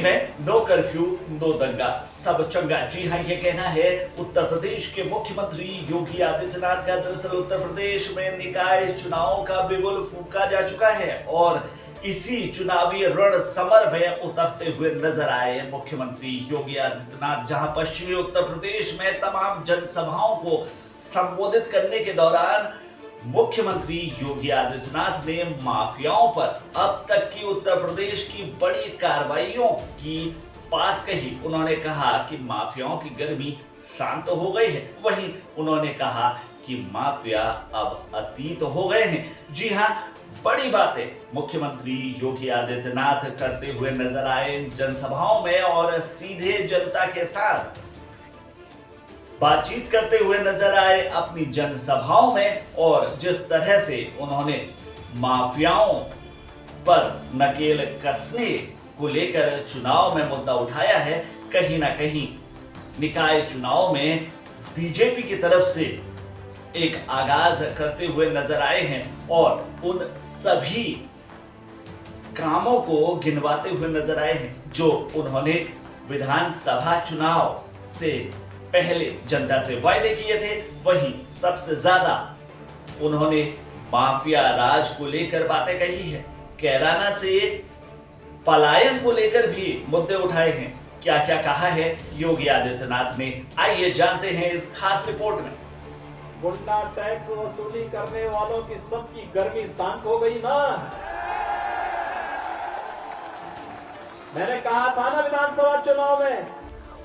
में no curfew no दंगा सब चंगा। जी हाँ, ये कहना है उत्तर प्रदेश के मुख्यमंत्री योगी आदित्यनाथ का। दरअसल उत्तर प्रदेश में निकाय चुनाव का बिगुल फूंका जा चुका है और इसी चुनावी रण समर में उतरते हुए नजर आए मुख्यमंत्री योगी आदित्यनाथ, जहां पश्चिमी उत्तर प्रदेश में तमाम जनसभाओं को संबोधित करने के दौरान मुख्यमंत्री योगी आदित्यनाथ ने माफियाओं पर अब तक की उत्तर प्रदेश की बड़ी कार्रवाइयों की बात कही। उन्होंने कहा कि माफियाओं की गर्मी शांत हो गई है। वहीं उन्होंने कहा कि माफिया अब अतीत हो गए हैं। जी हां, बड़ी बातें मुख्यमंत्री योगी आदित्यनाथ करते हुए नजर आए जनसभाओं में और सीधे जनता के साथ बातचीत करते हुए नजर आए अपनी जनसभाओं में। और जिस तरह से उन्होंने माफियाओं पर नकेल कसने को लेकर चुनाव में मुद्दा उठाया है, कहीं ना कहीं निकाय चुनाव में बीजेपी की तरफ से एक आगाज करते हुए नजर आए हैं और उन सभी कामों को गिनवाते हुए नजर आए हैं जो उन्होंने विधानसभा चुनाव से पहले जनता से वायदे किए थे। वहीं सबसे ज्यादा उन्होंने माफिया राज को लेकर बातें कही है। कैराना से पलायन को लेकर भी मुद्दे उठाए हैं। क्या क्या कहा है योगी आदित्यनाथ ने, आइए जानते हैं इस खास रिपोर्ट में। गुंडा टैक्स वसूली करने वालों की सबकी गर्मी शांत हो गई ना। मैंने कहा था ना विधानसभा चुनाव में।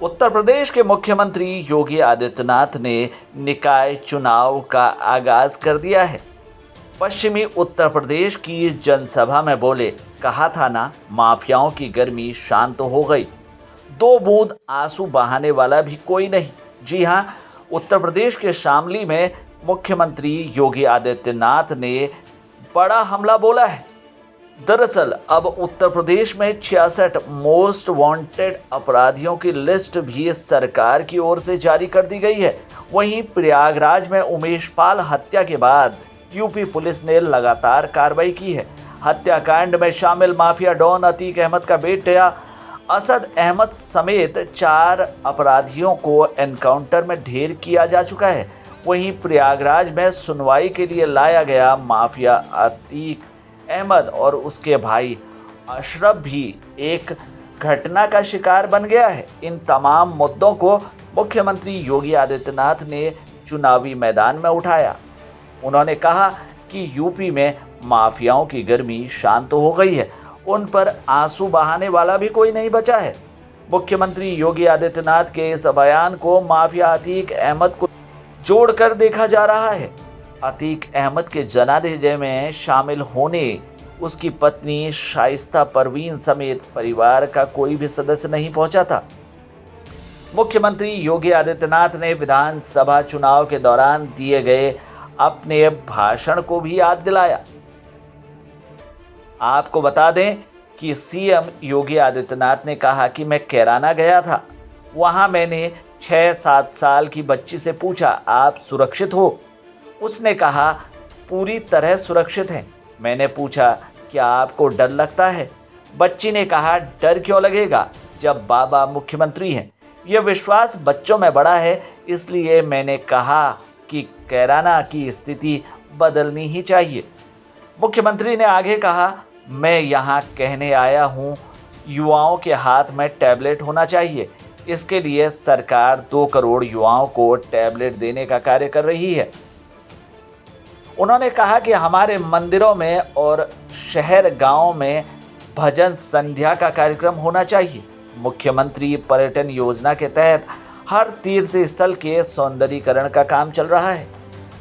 उत्तर प्रदेश के मुख्यमंत्री योगी आदित्यनाथ ने निकाय चुनाव का आगाज कर दिया है। पश्चिमी उत्तर प्रदेश की जनसभा में बोले, कहा था ना माफियाओं की गर्मी शांत हो गई, दो बूंद आंसू बहाने वाला भी कोई नहीं। जी हां, उत्तर प्रदेश के शामली में मुख्यमंत्री योगी आदित्यनाथ ने बड़ा हमला बोला है। दरअसल अब उत्तर प्रदेश में 66 मोस्ट वांटेड अपराधियों की लिस्ट भी सरकार की ओर से जारी कर दी गई है। वहीं प्रयागराज में उमेश पाल हत्या के बाद यूपी पुलिस ने लगातार कार्रवाई की है। हत्याकांड में शामिल माफिया डॉन अतीक अहमद का बेटा असद अहमद समेत 4 अपराधियों को एनकाउंटर में ढेर किया जा चुका है। वहीं प्रयागराज में सुनवाई के लिए लाया गया माफिया अतीक अहमद और उसके भाई अशरफ भी एक घटना का शिकार बन गया है। इन तमाम मुद्दों को मुख्यमंत्री योगी आदित्यनाथ ने चुनावी मैदान में उठाया। उन्होंने कहा कि यूपी में माफियाओं की गर्मी शांत हो गई है, उन पर आंसू बहाने वाला भी कोई नहीं बचा है। मुख्यमंत्री योगी आदित्यनाथ के इस बयान को माफिया अतीक अहमद को जोड़कर देखा जा रहा है। अतीक अहमद के जनाजे में शामिल होने उसकी पत्नी शाइस्ता परवीन समेत परिवार का कोई भी सदस्य नहीं पहुंचा था। मुख्यमंत्री योगी आदित्यनाथ ने विधानसभा चुनाव के दौरान दिए गए अपने भाषण को भी याद दिलाया। आपको बता दें कि सीएम योगी आदित्यनाथ ने कहा कि मैं कैराना गया था, वहां मैंने 6-7 साल की बच्ची से पूछा, आप सुरक्षित हो? उसने कहा, पूरी तरह सुरक्षित हैं। मैंने पूछा, क्या आपको डर लगता है? बच्ची ने कहा, डर क्यों लगेगा जब बाबा मुख्यमंत्री हैं। यह विश्वास बच्चों में बड़ा है, इसलिए मैंने कहा कि कैराना की स्थिति बदलनी ही चाहिए। मुख्यमंत्री ने आगे कहा, मैं यहाँ कहने आया हूँ, युवाओं के हाथ में टैबलेट होना चाहिए। इसके लिए सरकार 2 करोड़ युवाओं को टैबलेट देने का कार्य कर रही है। उन्होंने कहा कि हमारे मंदिरों में और शहर गांव में भजन संध्या का कार्यक्रम होना चाहिए। मुख्यमंत्री पर्यटन योजना के तहत हर तीर्थ स्थल के सौंदर्यीकरण का काम चल रहा है।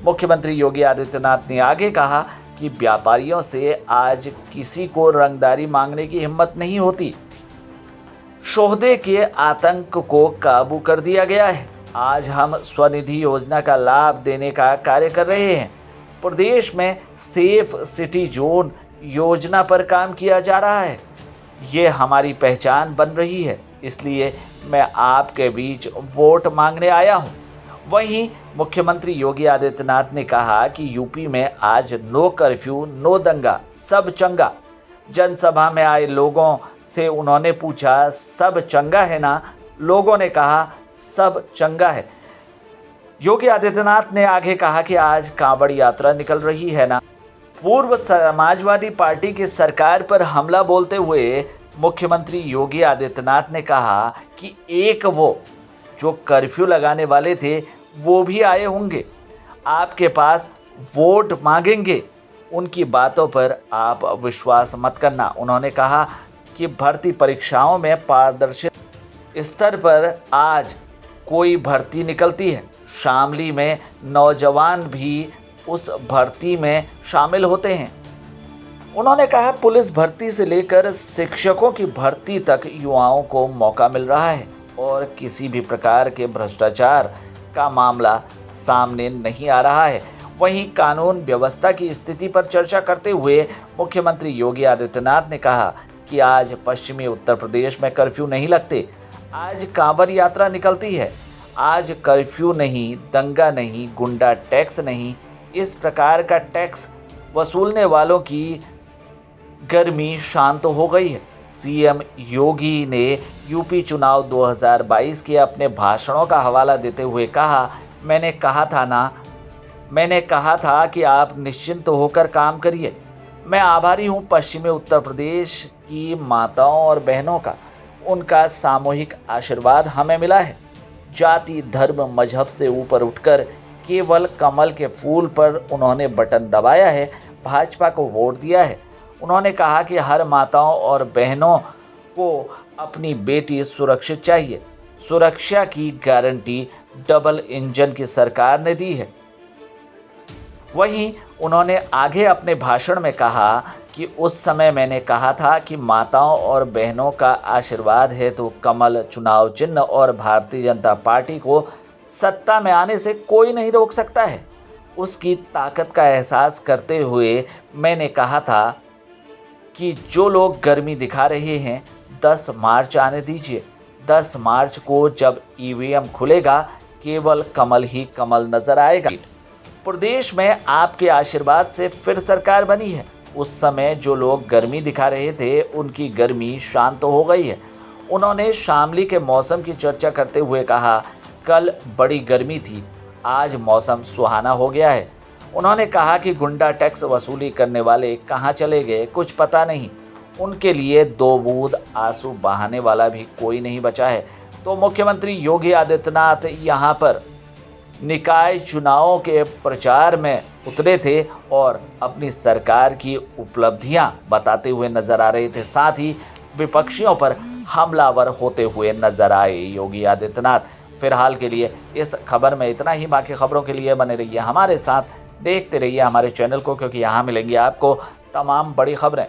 मुख्यमंत्री योगी आदित्यनाथ ने आगे कहा कि व्यापारियों से आज किसी को रंगदारी मांगने की हिम्मत नहीं होती। शोहदे के आतंक को काबू कर दिया गया है। आज हम स्वनिधि योजना का लाभ देने का कार्य कर रहे हैं। प्रदेश में सेफ सिटी जोन योजना पर काम किया जा रहा है। ये हमारी पहचान बन रही है, इसलिए मैं आपके बीच वोट मांगने आया हूँ। वहीं मुख्यमंत्री योगी आदित्यनाथ ने कहा कि यूपी में आज नो कर्फ्यू नो दंगा सब चंगा। जनसभा में आए लोगों से उन्होंने पूछा, सब चंगा है ना? लोगों ने कहा, सब चंगा है। योगी आदित्यनाथ ने आगे कहा कि आज कांवड़ यात्रा निकल रही है ना। पूर्व समाजवादी पार्टी की सरकार पर हमला बोलते हुए मुख्यमंत्री योगी आदित्यनाथ ने कहा कि एक वो जो कर्फ्यू लगाने वाले थे वो भी आए होंगे, आपके पास वोट मांगेंगे, उनकी बातों पर आप विश्वास मत करना। उन्होंने कहा कि भर्ती परीक्षाओं में पारदर्शी स्तर पर आज कोई भर्ती निकलती है, शामली में नौजवान भी उस भर्ती में शामिल होते हैं। उन्होंने कहा पुलिस भर्ती से लेकर शिक्षकों की भर्ती तक युवाओं को मौका मिल रहा है और किसी भी प्रकार के भ्रष्टाचार का मामला सामने नहीं आ रहा है। वहीं कानून व्यवस्था की स्थिति पर चर्चा करते हुए मुख्यमंत्री योगी आदित्यनाथ ने कहा कि आज पश्चिमी उत्तर प्रदेश में कर्फ्यू नहीं लगते, आज कांवड़ यात्रा निकलती है। आज कर्फ्यू नहीं, दंगा नहीं, गुंडा टैक्स नहीं, इस प्रकार का टैक्स वसूलने वालों की गर्मी शांत हो गई है। सीएम योगी ने यूपी चुनाव 2022 के अपने भाषणों का हवाला देते हुए कहा, मैंने कहा था कि आप निश्चिंत होकर काम करिए। मैं आभारी हूं पश्चिमी उत्तर प्रदेश की माताओं और बहनों का, उनका सामूहिक आशीर्वाद हमें मिला है। जाति, धर्म, मजहब से ऊपर उठकर केवल कमल के फूल पर उन्होंने बटन दबाया है, भाजपा को वोट दिया है। उन्होंने कहा कि हर माताओं और बहनों को अपनी बेटी सुरक्षित चाहिए। सुरक्षा की गारंटी डबल इंजन की सरकार ने दी है। वहीं उन्होंने आगे अपने भाषण में कहा कि उस समय मैंने कहा था कि माताओं और बहनों का आशीर्वाद है तो कमल चुनाव चिन्ह और भारतीय जनता पार्टी को सत्ता में आने से कोई नहीं रोक सकता है। उसकी ताकत का एहसास करते हुए मैंने कहा था कि जो लोग गर्मी दिखा रहे हैं 10 मार्च आने दीजिए। 10 मार्च को जब ईवीएम खुलेगा केवल कमल ही कमल नजर आएगा। प्रदेश में आपके आशीर्वाद से फिर सरकार बनी है। उस समय जो लोग गर्मी दिखा रहे थे उनकी गर्मी शांत हो गई है। उन्होंने शामली के मौसम की चर्चा करते हुए कहा, कल बड़ी गर्मी थी, आज मौसम सुहाना हो गया है। उन्होंने कहा कि गुंडा टैक्स वसूली करने वाले कहाँ चले गए कुछ पता नहीं, उनके लिए 2 बूंद आंसू बहाने वाला भी कोई नहीं बचा है। तो मुख्यमंत्री योगी आदित्यनाथ यहाँ पर निकाय चुनावों के प्रचार में उतरे थे और अपनी सरकार की उपलब्धियां बताते हुए नजर आ रहे थे। साथ ही विपक्षियों पर हमलावर होते हुए नजर आए योगी आदित्यनाथ। फिलहाल के लिए इस खबर में इतना ही। बाकी खबरों के लिए बने रहिए हमारे साथ, देखते रहिए हमारे चैनल को, क्योंकि यहाँ मिलेंगी आपको तमाम बड़ी खबरें।